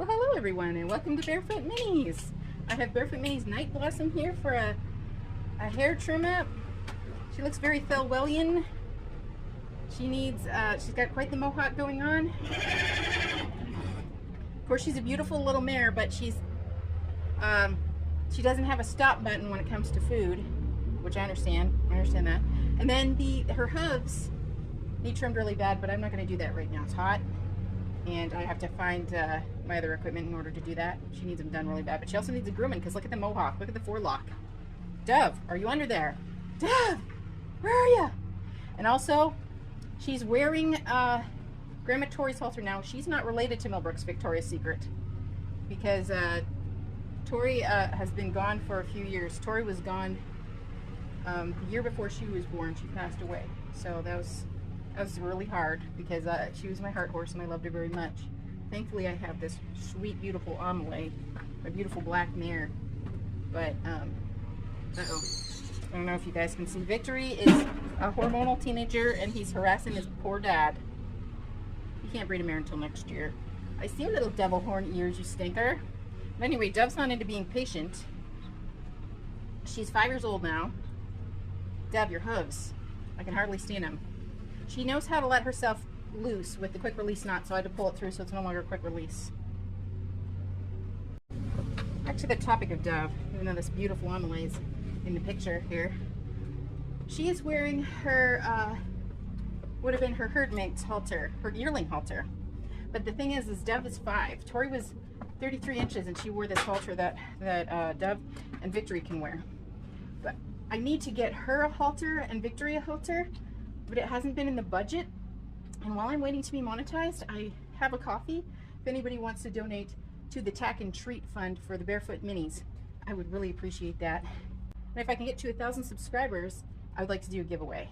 Well, hello everyone, and welcome to Barefoot Minis. I have Barefoot Minis Night Blossom here for a hair trim up. She looks very Thelwellian. She's got quite the mohawk going on. Of course, she's a beautiful little mare, but she doesn't have a stop button when it comes to food, which I understand. I understand that. And then her hooves need trimmed really bad, but I'm not going to do that right now. It's hot, and I have to find my other equipment in order to do that. She needs them done really bad, but she also needs a grooming, because look at the mohawk, look at the forelock. Dove, are you under there? Dove, where are you? And also, she's wearing Grandma Tori's halter now. She's not related to Millbrook's Victoria's Secret, because Tori has been gone for a few years. Tori was gone the year before she was born. She passed away, so that was really hard, because she was my heart horse and I loved her very much. Thankfully, I have this sweet, beautiful Amelie, a beautiful black mare. But I don't know if you guys can see. Victory is a hormonal teenager, and he's harassing his poor dad. You can't breed a mare until next year. I see little devil horn ears, you stinker. But anyway, Dove's not into being patient. She's 5 years old now. Dove, your hooves, I can hardly stand them. She knows how to let herself loose with the quick release knot, so I had to pull it through so it's no longer a quick release. Back to the topic of Dove, even though this beautiful Amelie is in the picture here. She is wearing her, would have been her herd mate's halter, her yearling halter. But the thing is Dove is 5. Tori was 33 inches and she wore this halter that Dove and Victory can wear. But I need to get her a halter and Victory a halter, but it hasn't been in the budget. And while I'm waiting to be monetized, I have a coffee. If anybody wants to donate to the Tack and Treat Fund for the Barefoot Minis, I would really appreciate that. And if I can get to 1,000 subscribers, I would like to do a giveaway.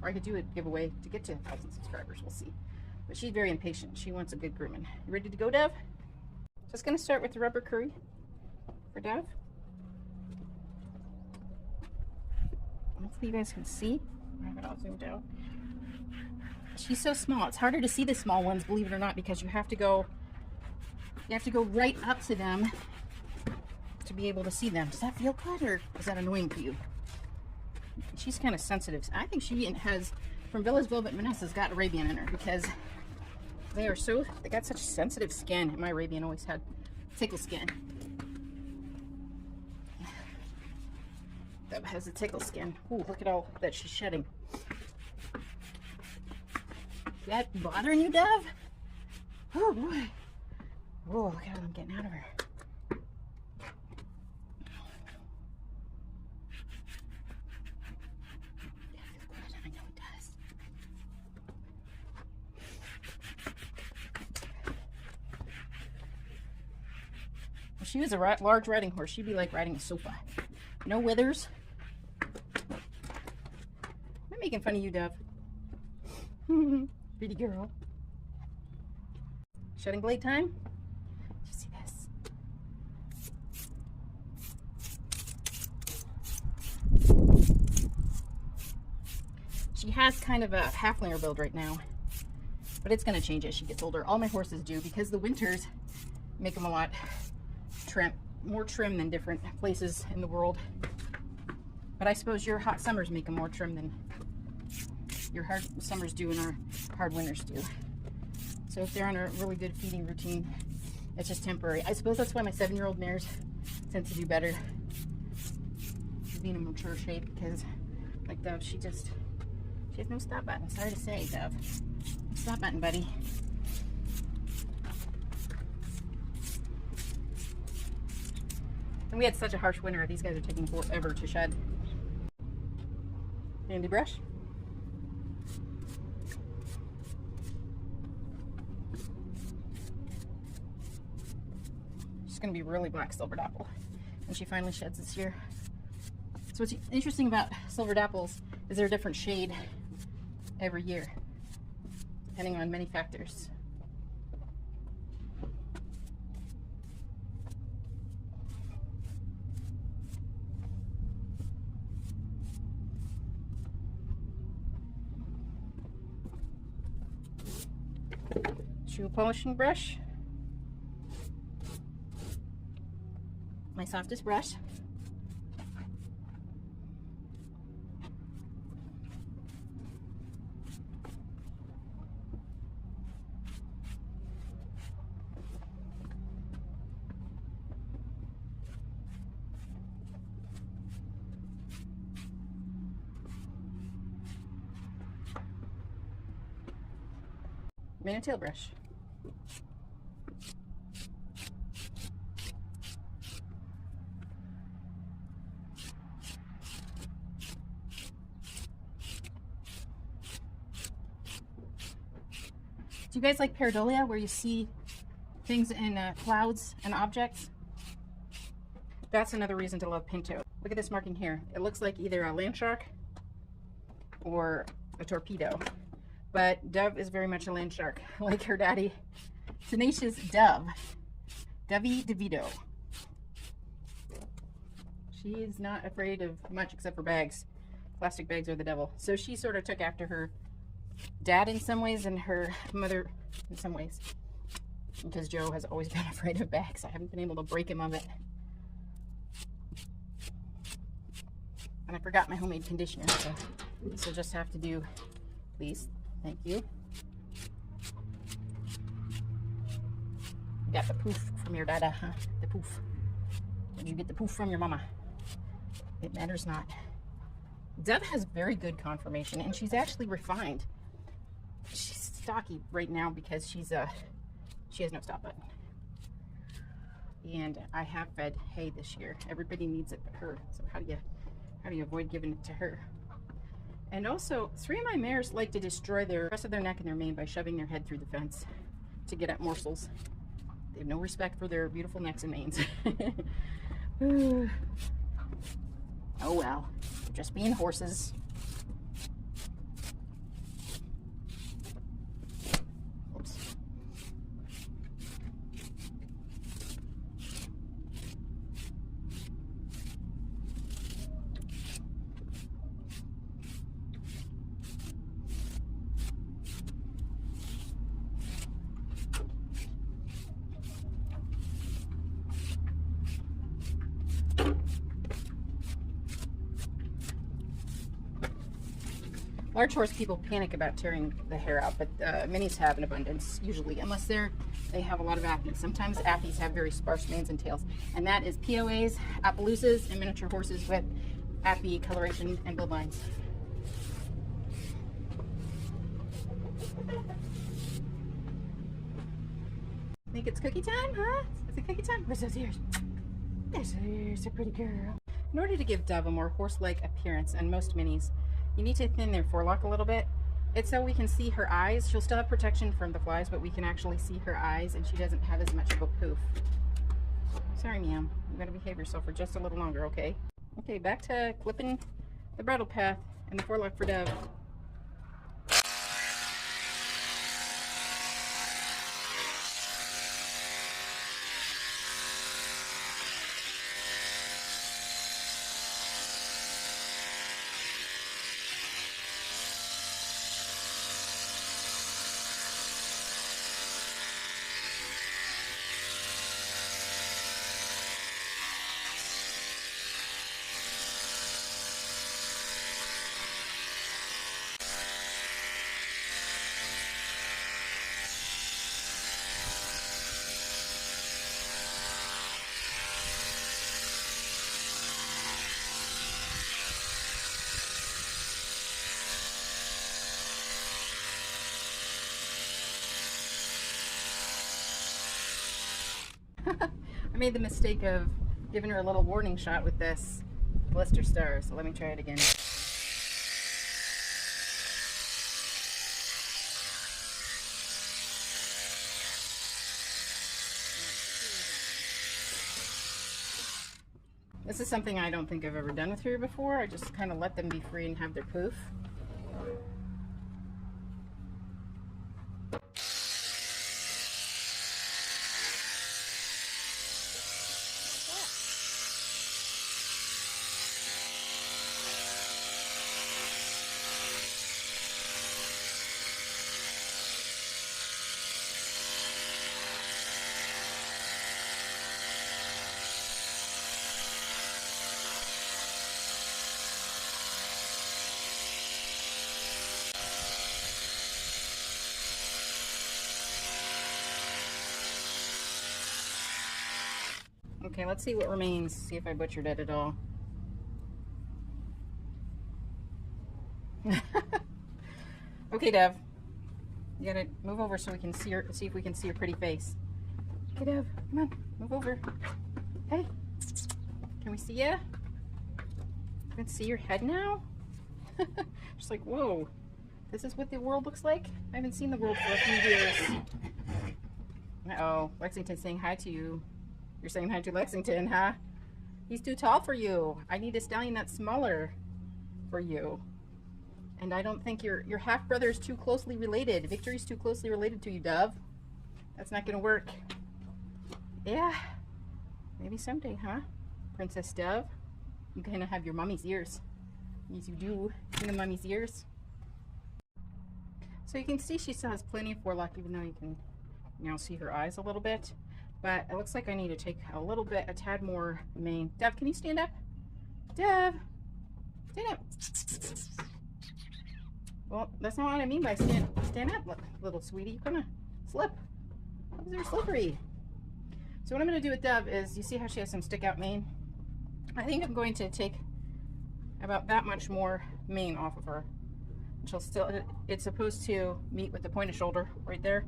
Or I could do a giveaway to get to 1,000 subscribers, we'll see. But she's very impatient. She wants a good grooming. You ready to go, Dove? Just gonna start with the rubber curry for Dove. Hopefully you guys can see. I have it all zoomed out. She's so small. It's harder to see the small ones, believe it or not, because you have to go right up to them to be able to see them. Does that feel good, or is that annoying to you? She's kind of sensitive. I think she has, from Villa's Velvet Vanessa's, got Arabian in her, because they got such sensitive skin. And my Arabian always had tickle skin. That has a tickle skin. Ooh, look at all that she's shedding. Is that bothering you, Dove? Oh boy. Oh, look at what I'm getting out of her. I know it does. If she was a large riding horse, she'd be like riding a sofa. No withers. I'm making fun of you, Dove. Pretty girl. Shedding blade time. Did you see this? She has kind of a halflinger build right now, but it's going to change as she gets older. All my horses do, because the winters make them a lot more trim than different places in the world. But I suppose your hot summers make them more trim than your hard summers do and our hard winters do. So if they're on a really good feeding routine, it's just temporary. I suppose that's why my 7-year-old mares tend to do better being in mature shape, because like Dove, she has no stop button. Sorry to say, Dove. Stop button, buddy. And we had such a harsh winter. These guys are taking forever to shed. Handy brush. She's going to be really black silvered apple, and she finally sheds this year. So what's interesting about silvered apples is they're a different shade every year, depending on many factors. Shoe polishing brush. my softest brush. Mane and tail brush. Do you guys like pareidolia, where you see things in clouds and objects? That's another reason to love Pinto. Look at this marking here. It looks like either a land shark or a torpedo. But Dove is very much a land shark, like her daddy. Tenacious Dove. Dovey DeVito. She's not afraid of much except for bags. Plastic bags are the devil. So she sort of took after her dad in some ways and her mother in some ways. Because Joe has always been afraid of bags. I haven't been able to break him of it. And I forgot my homemade conditioner, so this will just have to do, please. Thank you. You got the poof from your dada, huh? The poof. Did you get the poof from your mama? It matters not. Dove has very good conformation, and she's actually refined. She's stocky right now because she has no stop button. And I have fed hay this year. Everybody needs it but her. So how do you avoid giving it to her? And also, 3 of my mares like to destroy the rest of their neck and their mane by shoving their head through the fence to get at morsels. They have no respect for their beautiful necks and manes. Oh well, they're just being horses. Oops. Large horse people panic about tearing the hair out, but minis have an abundance usually, unless they have a lot of appies. Sometimes appies have very sparse manes and tails, and that is POAs, Appaloosas, and miniature horses with appy coloration and bovines. Think it's cookie time, huh? Is it cookie time? Where's those ears? There's her ears, a pretty girl. In order to give Dove a more horse-like appearance, and most minis, you need to thin their forelock a little bit. It's so we can see her eyes. She'll still have protection from the flies, but we can actually see her eyes, and she doesn't have as much of a poof. Sorry, ma'am. You gotta behave yourself for just a little longer, okay? Okay, back to clipping the bridle path and the forelock for Dove. I made the mistake of giving her a little warning shot with this blister star, so let me try it again. This is something I don't think I've ever done with her before. I just kind of let them be free and have their poof. Okay, let's see what remains. See if I butchered it at all. Okay, Dev. You gotta move over so we can see her. See if we can see your pretty face. Okay, Dev. Come on, move over. Hey, can we see ya? You can see your head now. Just like, whoa. This is what the world looks like? I haven't seen the world for a few years. Uh-oh, Lexington's saying hi to you. You're saying hi to Lexington, huh? He's too tall for you. I need a stallion that's smaller for you. And I don't think your half-brother is too closely related. Victory's too closely related to you, Dove. That's not gonna work. Yeah, maybe someday, huh? Princess Dove, you're gonna have your mommy's ears. Yes, you do. See the mommy's ears? So you can see she still has plenty of forelock, even though you can now see her eyes a little bit. But it looks like I need to take a tad more mane. Dev, can you stand up? Dev, stand up. Well, that's not what I mean by stand up, little sweetie. You're gonna slip. Those are slippery. So what I'm gonna do with Dev is, you see how she has some stick out mane? I think I'm going to take about that much more mane off of her. She'll still, it's supposed to meet with the pointed shoulder right there.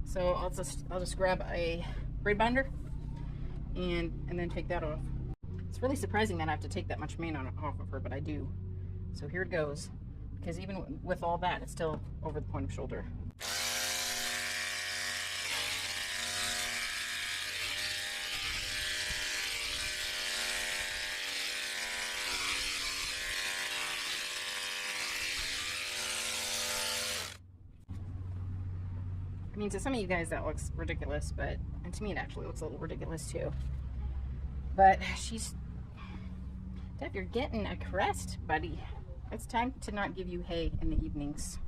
So I'll just grab a braid binder and then take that off. It's really surprising that I have to take that much mane off of her, but I do. So here it goes. Because even with all that, it's still over the point of shoulder. I mean, to some of you guys that looks ridiculous, and to me it actually looks a little ridiculous too. But Dev, you're getting a crest, buddy. It's time to not give you hay in the evenings.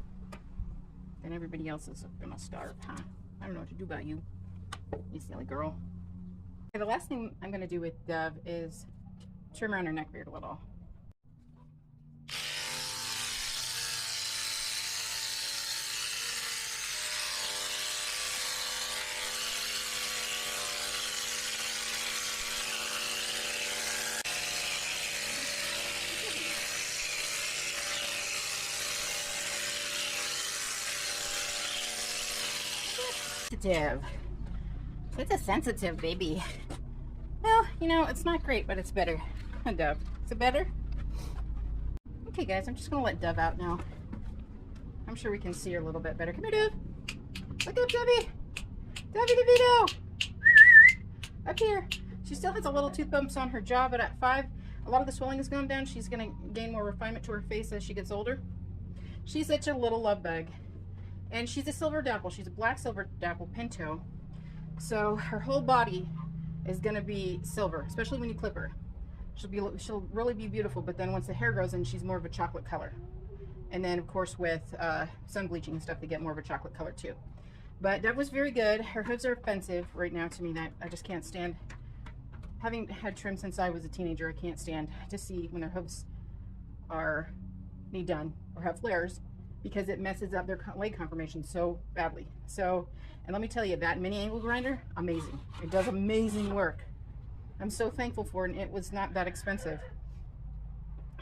Then everybody else is gonna starve, huh? I don't know what to do about you, you silly girl. Okay, the last thing I'm gonna do with Dev is trim around her neck beard a little. Sensitive. It's a sensitive baby. Well, you know, it's not great, but it's better. Dove. Is it better? Okay, guys, I'm just gonna let Dove out now. I'm sure we can see her a little bit better. Come here, Dove. Look up, Dovey. Dovey DeVito. Up here. She still has a little tooth bumps on her jaw, but at 5, a lot of the swelling has gone down. She's gonna gain more refinement to her face as she gets older. She's such a little love bug. And she's a silver dapple. She's a black silver dapple pinto. So her whole body is gonna be silver, especially when you clip her. She'll really be beautiful, but then once the hair grows in, she's more of a chocolate color. And then of course with sun bleaching and stuff, they get more of a chocolate color too. But that was very good. Her hooves are offensive right now to me. That I just can't stand. Having had trim since I was a teenager, I can't stand to see when their hooves need done or have flares, because it messes up their leg conformation so badly. So, and let me tell you, that mini angle grinder, amazing. It does amazing work. I'm so thankful for it, and it was not that expensive.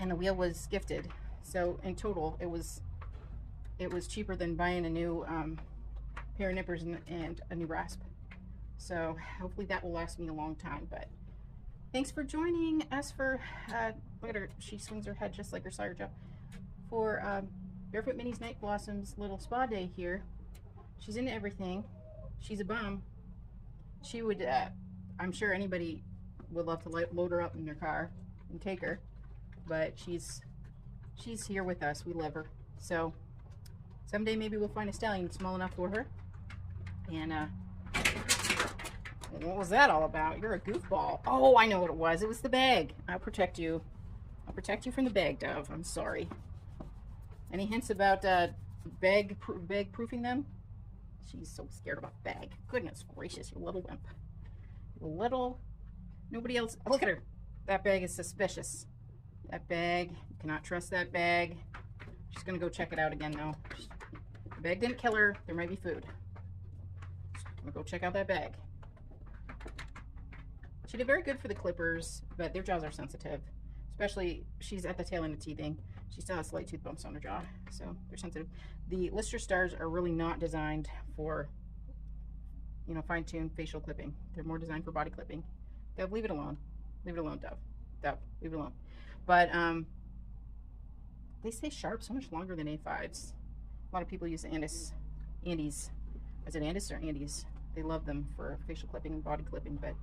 And the wheel was gifted. So in total, it was cheaper than buying a new pair of nippers and a new rasp. So hopefully that will last me a long time. But thanks for joining us for, look at her, she swings her head just like her sire Joe, for Barefoot Minnie's Night Blossom's little spa day here. She's into everything. She's a bum. She would, I'm sure anybody would love to load her up in their car and take her, but she's here with us. We love her. So someday maybe we'll find a stallion small enough for her. And what was that all about? You're a goofball. Oh, I know what it was. It was the bag. I'll protect you. I'll protect you from the bag, Dove. I'm sorry. Any hints about bag proofing them? She's so scared about bag. Goodness gracious, you little wimp. You little, nobody else, look at her. That bag is suspicious. That bag, you cannot trust that bag. She's gonna go check it out again though. The bag didn't kill her, there might be food. I'm gonna go check out that bag. She did very good for the clippers, but their jaws are sensitive. Especially, she's at the tail end of teething. She still has slight tooth bumps on her jaw, so they're sensitive. The Lister Stars are really not designed for, you know, fine-tuned facial clipping. They're more designed for body clipping. Dove, leave it alone. Leave it alone, Dove. Dove, leave it alone. But they stay sharp so much longer than A5s. A lot of people use Andes. Is it Andes or Andes? They love them for facial clipping and body clipping, but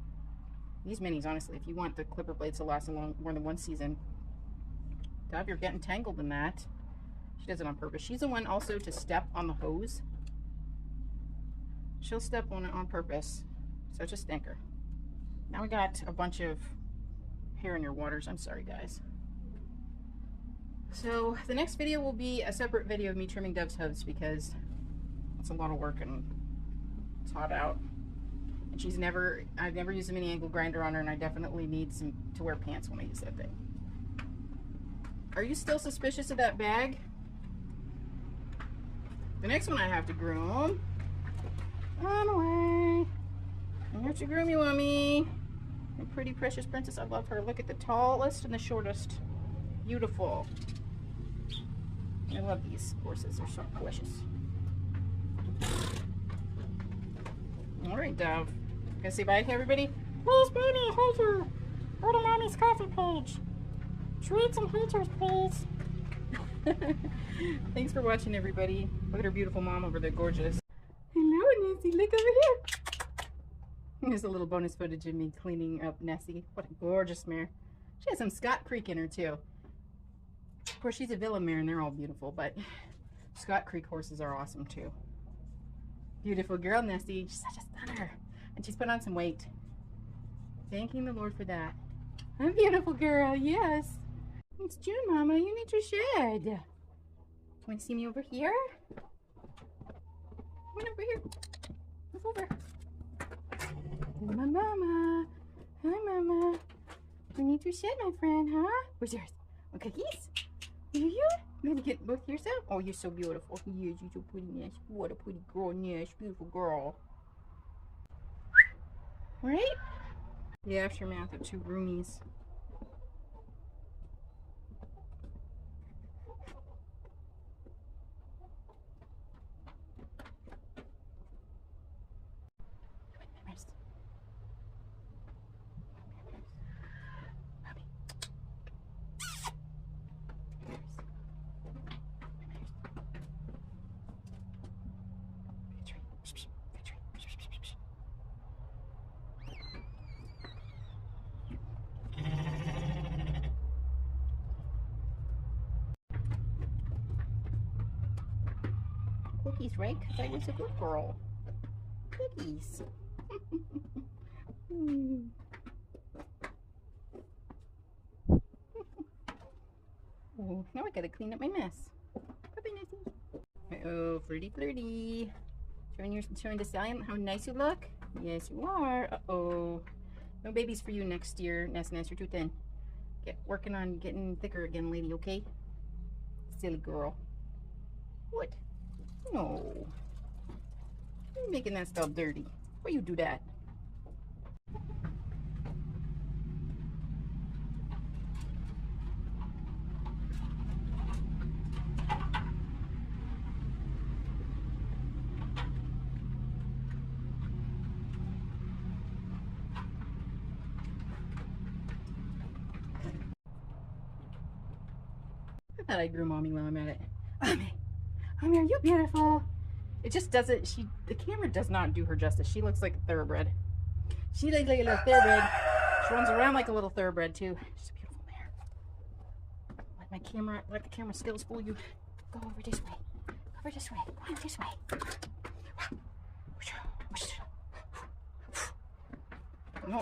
these minis, honestly, if you want the clipper blades to last more than one season, Dove, you're getting tangled in that. She does it on purpose. She's the one also to step on the hose. She'll step on it on purpose. Such a stinker. Now we got a bunch of hair in your waters. I'm sorry, guys. So the next video will be a separate video of me trimming Dove's hooves because it's a lot of work and it's hot out. And I've never used a mini angle grinder on her, and I definitely need to wear pants when I use that thing. Are you still suspicious of that bag? The next one I have to groom. On the way. I have to groom you, mommy. My pretty precious princess. I love her. Look at the tallest and the shortest. Beautiful. I love these horses. They're so precious. All right, Dove. Gonna say bye to everybody. Please, baby, hold her. Go to mommy's coffee page. Treat some haters, please. Thanks for watching, everybody. Look at her beautiful mom over there, gorgeous. Hello, Nessie. Look over here. Here's a little bonus footage of me cleaning up Nessie. What a gorgeous mare. She has some Scott Creek in her, too. Of course, she's a Villa mare, and they're all beautiful, but Scott Creek horses are awesome, too. Beautiful girl, Nessie. She's such a stunner. And she's put on some weight. Thanking the Lord for that. A beautiful girl, yes. It's June, Mama. You need your shed. Want to see me over here? Come on over here. Move over. There's my mama. Hi, Mama. We need your shed, my friend, huh? Where's yours? Want cookies? You? You gonna get both yourself? Oh, you're so beautiful. Yes, you're so pretty, Nash. What a pretty girl, Nash. Beautiful girl. Right? The aftermath of two roomies. Cookies, right? Because I was a good girl. Cookies. Oh, now I gotta clean up my mess. Bye-bye, Nessie. Uh-oh, flirty, flirty. Showing the stallion how nice you look? Yes, you are. Uh-oh. No babies for you next year, Ness. You're too thin. Get working on getting thicker again, lady, okay? Silly girl. What? No. You're making that stuff dirty. Why you do that? I thought I'd groom Mommy while I'm at it. Mommy, are you beautiful? It just doesn't, the camera does not do her justice. She looks like a thoroughbred. She looks like a little thoroughbred. She runs around like a little thoroughbred too. She's a beautiful mare. Let the camera skills fool you. Go over this way. Go over this way. Go over this way. No. I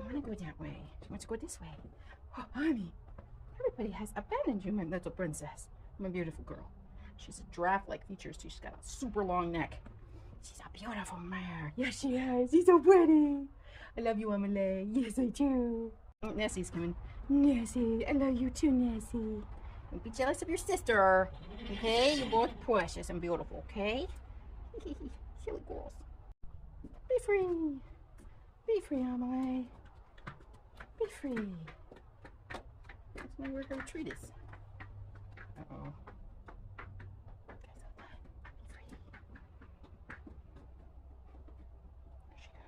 want to go that way. She wants to go this way. Oh, honey. Everybody has abandoned you, my little princess. I'm a beautiful girl. She's a giraffe-like features too. She's got a super long neck. She's a beautiful mare. Yes, she is. She's so pretty. I love you, Amelie. Yes, I do. Oh, Nessie's coming. Nessie, I love you too, Nessie. Don't be jealous of your sister. Okay? You're both precious and beautiful, okay? Silly girls. Be free. Be free, Amelie. Be free. That's not where her retreat is. Uh-oh. Guys, outside. Be free. There she goes.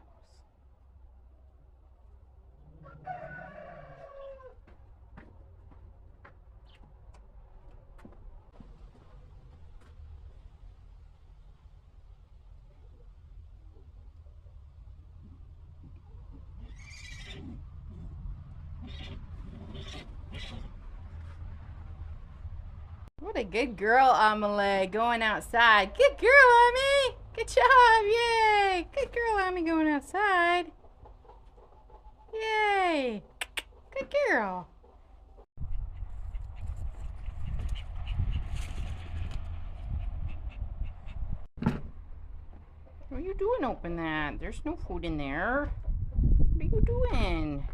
What a good girl, Amelie, going outside. Good girl, Amy. Good job. Yay. Good girl, Amy, going outside. Yay. Good girl. What are you doing open that? There's no food in there. What are you doing?